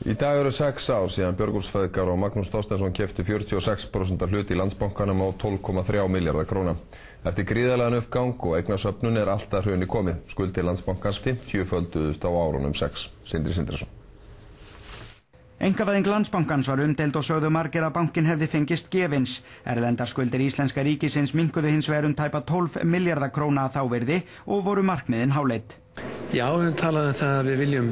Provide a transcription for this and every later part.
Í dag eru 6 ár síðan Björgólfsfeðgar og Magnús Þorsteinsson keyptu 46% af hlut í Landsbankanum á 12,3 milljarða króna. Eftir gríðarlegan uppgang og eignasöfnun allt að hruni komið. Skuldir Landsbankans 50-földuðust á árunum 6. Sindri Sindrason. Einkavæðing Landsbankans var umdeild og sögðu margir að bankinn hefði fengist gefins. Erlendar skuldir íslenska ríkisins minnkuðu hins vegar tæpa 12 milljarða króna að þávirði og voru markmiðin háleit. Já, við höfum talað um það að við viljum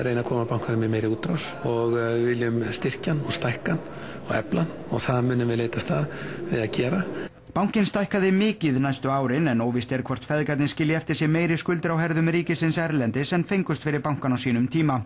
reyna að koma bankanum með meiri útrás og við viljum styrkjan og stækkan og eflan og það munum við leitast að við að gera. Bankinn stækkaði mikið næstu árin en óvíst hvort feðgarnir skilji eftir sig meiri skuldir á herðum ríkisins erlendis en fengust fyrir bankan á sínum tíma.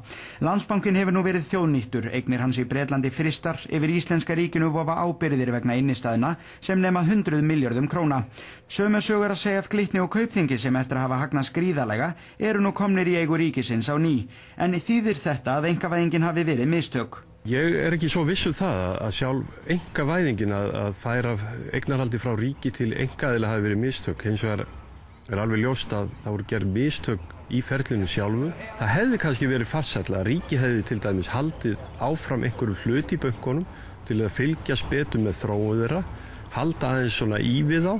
Landsbankinn hefur nú verið þjóðnýttur, eignir hans í Bretlandi frystar, yfir íslenska ríkinu vofa ábyrgðir vegna innistæðna sem nema 100 milljörðum króna. Sömu sögur að segja af Glitni og Kaupþingi sem eftir að hafa hagnast gríðarlega eru nú komnir í eigu ríkisins á ný. En þýðir þetta að einkavæðingin hafi verið mistök? Ég ekki svo viss það að sjálf einkavæðingin að færa eignarhaldi frá ríki til einkaaðila hafi verið mistök. Hins vegar alveg ljóst að það voru gerð mistök í ferlinu sjálfu. Það hefði kannski verið farsælla að ríki hefði til dæmis haldið áfram einhverju hlut í bönkunum til að fylgjast betur með þróun þeirra, halda aðeins svona í við þá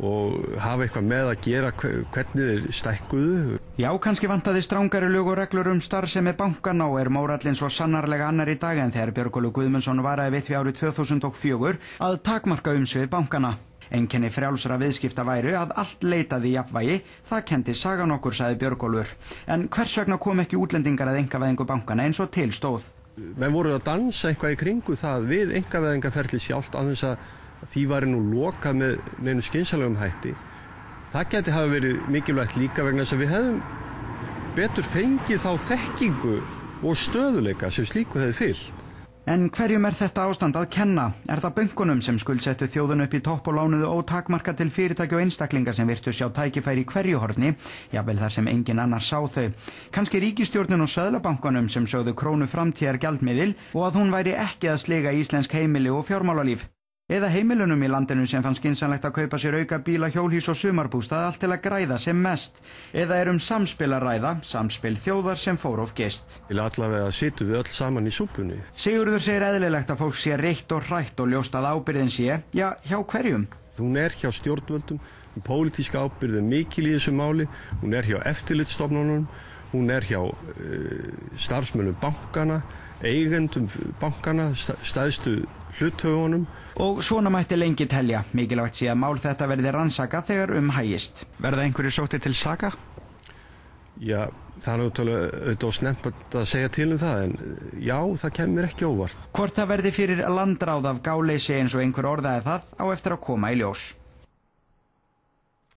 og hafa eitthvað með að gera hvernig þeir stækkuðu. Já, kannski vantaði strangari lög og reglur starfsemi bankana og mórallinn svo sannarlega annar í dag en þegar Björgólfur Guðmundsson varaði við því árið 2004 að takmarka umsvif bankana. Einkenni frjálsra viðskipta væru að allt leitaði í jafnvægi, það kenndi sagan okkur, sagði Björgólfur. En hvers vegna kom ekki útlendingar að einkavæðingu bankana eins og til stóð? Menn voru að dansa eitthvað í kringu það við einkavæðingarferli sjálft án þess að því væri nú lokað með neinu skynsamlegum hætti. Það geti hafa verið mikilvægt líka vegna þess að við hefðum betur fengið þá þekkingu og stöðuleika sem slíku hefði fylgt. En hverjum þetta ástand að kenna? Það bönkunum sem skuldsettu þjóðun upp í topp og lánuðu ótakmarka til fyrirtæki og einstaklinga sem virtu sjá tækifæri í hverju horni, jafnvel þar sem engin annar sá þau? Kannski ríkisstjórnin og seðlabankanum sem sögðu krónu framtíðar gjaldmiðil og að hún væri ekki að sliga íslensk heimili og fjármálalíf? Eða heimilunum í landinu sem fann skynsamlegt að kaupa sér auka bíla, hjólhýs og sumarbústað allt til að græða sem mest? Eða samspil að ræða, samspil þjóðar sem fór of geyst? Allavega situm við öll saman í súpunni. Sigurður segir eðlilegt að fólk sé reitt og hrætt og ljóst að ábyrgðin sé, já, hjá hverjum? Hún hjá stjórnvöldum, pólitíska ábyrgð mikil í þessu máli, hún hjá eftirlitsstofnunum, hún hjá starfsmönnum bankana, eigendum bankana, stærstu hluthöfunum. Og svona mætti lengi telja. Mikilvægt sé að mál þetta verði rannsakað þegar hægist. Verða einhverjir sóttir til saka? Já, það auðvitað snemmt að segja til það, en já, það kemur ekki óvart. Hvort það verði fyrir landráð af gáleysi eins og einhver orðaði það á eftir að koma í ljós.